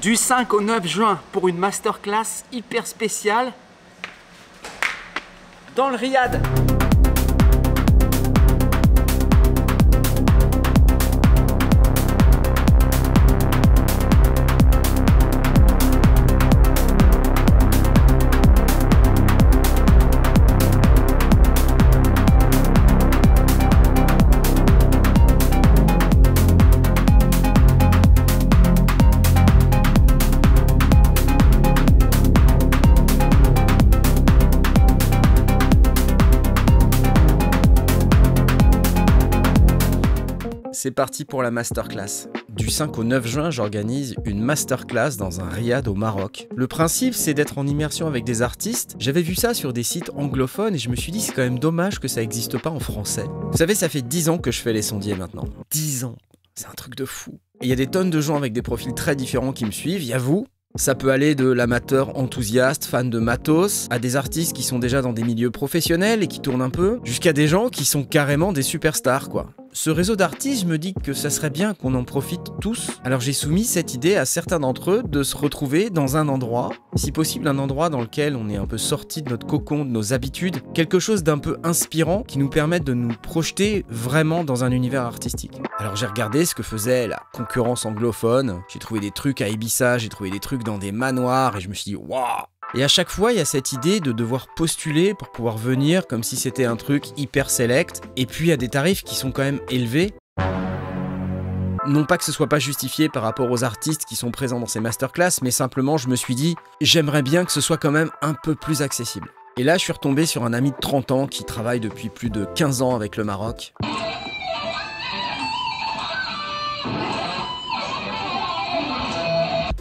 Du 5 au 9 juin pour une masterclass hyper spéciale dans le Riad. C'est parti pour la masterclass. Du 5 au 9 juin, j'organise une masterclass dans un riad au Maroc. Le principe, c'est d'être en immersion avec des artistes. J'avais vu ça sur des sites anglophones et je me suis dit c'est quand même dommage que ça n'existe pas en français. Vous savez, ça fait 10 ans que je fais les sondiers maintenant. 10 ans. C'est un truc de fou. Et il y a des tonnes de gens avec des profils très différents qui me suivent. Il y a vous. Ça peut aller de l'amateur enthousiaste, fan de matos, à des artistes qui sont déjà dans des milieux professionnels et qui tournent un peu, jusqu'à des gens qui sont carrément des superstars, quoi. Ce réseau d'artistes, je me dis que ça serait bien qu'on en profite tous. Alors j'ai soumis cette idée à certains d'entre eux de se retrouver dans un endroit, si possible un endroit dans lequel on est un peu sorti de notre cocon, de nos habitudes, quelque chose d'un peu inspirant qui nous permette de nous projeter vraiment dans un univers artistique. Alors j'ai regardé ce que faisait la concurrence anglophone, j'ai trouvé des trucs à Ibiza, j'ai trouvé des trucs dans des manoirs et je me suis dit waouh. Et à chaque fois, il y a cette idée de devoir postuler pour pouvoir venir comme si c'était un truc hyper select. Et puis, il y a des tarifs qui sont quand même élevés. Non pas que ce soit pas justifié par rapport aux artistes qui sont présents dans ces masterclass, mais simplement, je me suis dit, j'aimerais bien que ce soit quand même un peu plus accessible. Et là, je suis retombé sur un ami de 30 ans qui travaille depuis plus de 15 ans avec le Maroc.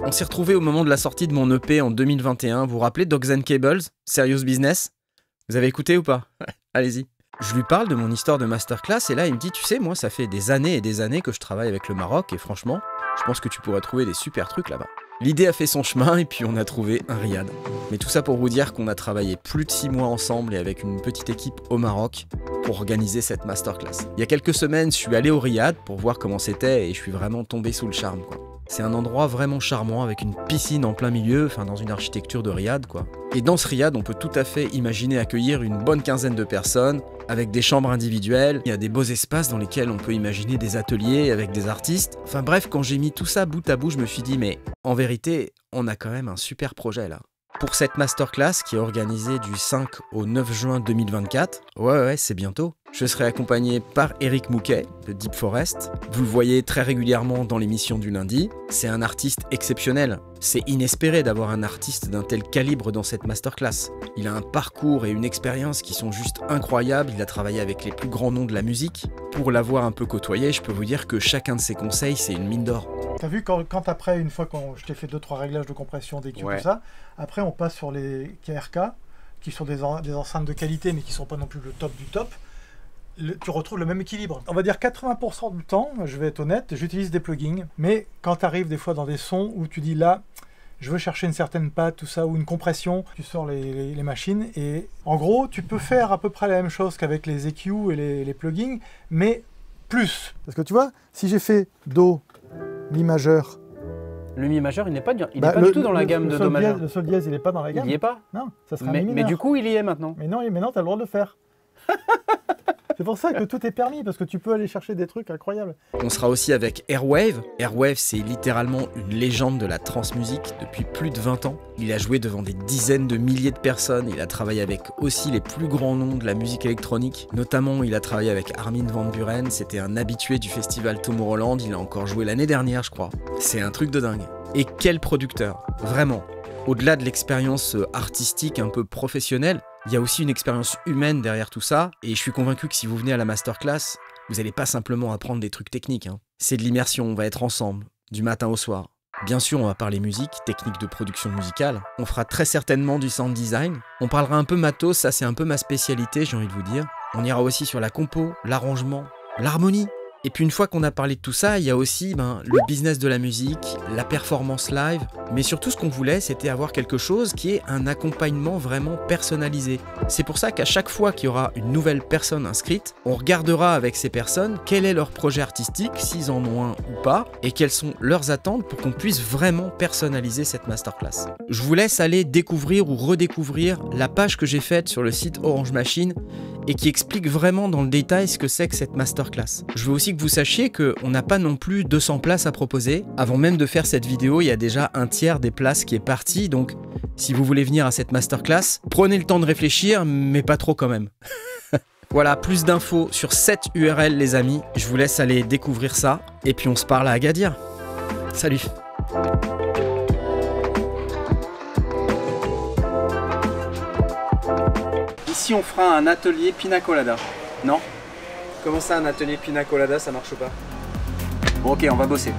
On s'est retrouvé au moment de la sortie de mon EP en 2021. Vous vous rappelez Dogs and Cables, Serious Business? Vous avez écouté ou pas? Allez-y. Je lui parle de mon histoire de masterclass et là il me dit, tu sais, moi ça fait des années et des années que je travaille avec le Maroc et franchement, je pense que tu pourrais trouver des super trucs là-bas. L'idée a fait son chemin et puis on a trouvé un riad. Mais tout ça pour vous dire qu'on a travaillé plus de 6 mois ensemble et avec une petite équipe au Maroc pour organiser cette masterclass. Il y a quelques semaines, je suis allé au riad pour voir comment c'était et je suis vraiment tombé sous le charme, quoi. C'est un endroit vraiment charmant avec une piscine en plein milieu, enfin dans une architecture de riad, quoi. Et dans ce riad, on peut tout à fait imaginer accueillir une bonne quinzaine de personnes avec des chambres individuelles. Il y a des beaux espaces dans lesquels on peut imaginer des ateliers avec des artistes. Enfin bref, quand j'ai mis tout ça bout à bout, je me suis dit mais en vérité, on a quand même un super projet là. Pour cette masterclass qui est organisée du 5 au 9 juin 2024, ouais, c'est bientôt. Je serai accompagné par Eric Mouquet de Deep Forest. Vous le voyez très régulièrement dans l'émission du lundi. C'est un artiste exceptionnel. C'est inespéré d'avoir un artiste d'un tel calibre dans cette masterclass. Il a un parcours et une expérience qui sont juste incroyables. Il a travaillé avec les plus grands noms de la musique. Pour l'avoir un peu côtoyé, je peux vous dire que chacun de ses conseils, c'est une mine d'or. T'as vu quand après, une fois que je t'ai fait 2-3 réglages de compression d'EQ, tout ça, après on passe sur les KRK, qui sont des enceintes de qualité, mais qui sont pas non plus le top du top. Tu retrouves le même équilibre. On va dire 80% du temps, je vais être honnête, j'utilise des plugins, mais quand tu arrives des fois dans des sons où tu dis là, je veux chercher une certaine patte, tout ça, ou une compression, tu sors les machines, et en gros, tu peux faire à peu près la même chose qu'avec les EQ et les plugins, mais plus. Parce que tu vois, si j'ai fait Do, Mi majeur... Le Mi majeur, il n'est pas, du tout dans la gamme de Do majeur. Le Sol dièse, il n'est pas dans la gamme. Il n'y est pas. Non, ça serait un Mi mineur. Mais du coup, il y est maintenant. Mais non, tu as le droit de le faire. C'est pour ça que tout est permis, parce que tu peux aller chercher des trucs incroyables. On sera aussi avec Airwave. Airwave, c'est littéralement une légende de la trance musique depuis plus de 20 ans. Il a joué devant des dizaines de milliers de personnes. Il a travaillé avec aussi les plus grands noms de la musique électronique. Notamment, il a travaillé avec Armin van Buuren. C'était un habitué du festival Tomorrowland. Il a encore joué l'année dernière, je crois. C'est un truc de dingue. Et quel producteur, vraiment. Au-delà de l'expérience artistique un peu professionnelle, il y a aussi une expérience humaine derrière tout ça, et je suis convaincu que si vous venez à la masterclass, vous n'allez pas simplement apprendre des trucs techniques. C'est de l'immersion, on va être ensemble, du matin au soir. Bien sûr, on va parler musique, technique de production musicale. On fera très certainement du sound design. On parlera un peu matos, ça c'est un peu ma spécialité, j'ai envie de vous dire. On ira aussi sur la compo, l'arrangement, l'harmonie. Et puis une fois qu'on a parlé de tout ça, il y a aussi le business de la musique, la performance live, mais surtout ce qu'on voulait, c'était avoir quelque chose qui est un accompagnement vraiment personnalisé. C'est pour ça qu'à chaque fois qu'il y aura une nouvelle personne inscrite, on regardera avec ces personnes quel est leur projet artistique, s'ils en ont un ou pas, et quelles sont leurs attentes pour qu'on puisse vraiment personnaliser cette masterclass. Je vous laisse aller découvrir ou redécouvrir la page que j'ai faite sur le site Orange Machine et qui explique vraiment dans le détail ce que c'est que cette masterclass. Je veux aussi que vous sachiez qu'on n'a pas non plus 200 places à proposer. Avant même de faire cette vidéo, il y a déjà un tiers des places qui est parti, donc si vous voulez venir à cette masterclass, prenez le temps de réfléchir, mais pas trop quand même. Voilà, plus d'infos sur cette URL les amis, je vous laisse aller découvrir ça, et puis on se parle à Agadir. Salut! Ici on fera un atelier pina colada. Non? Comment ça un atelier pina colada, ça marche pas? Bon ok, on va bosser.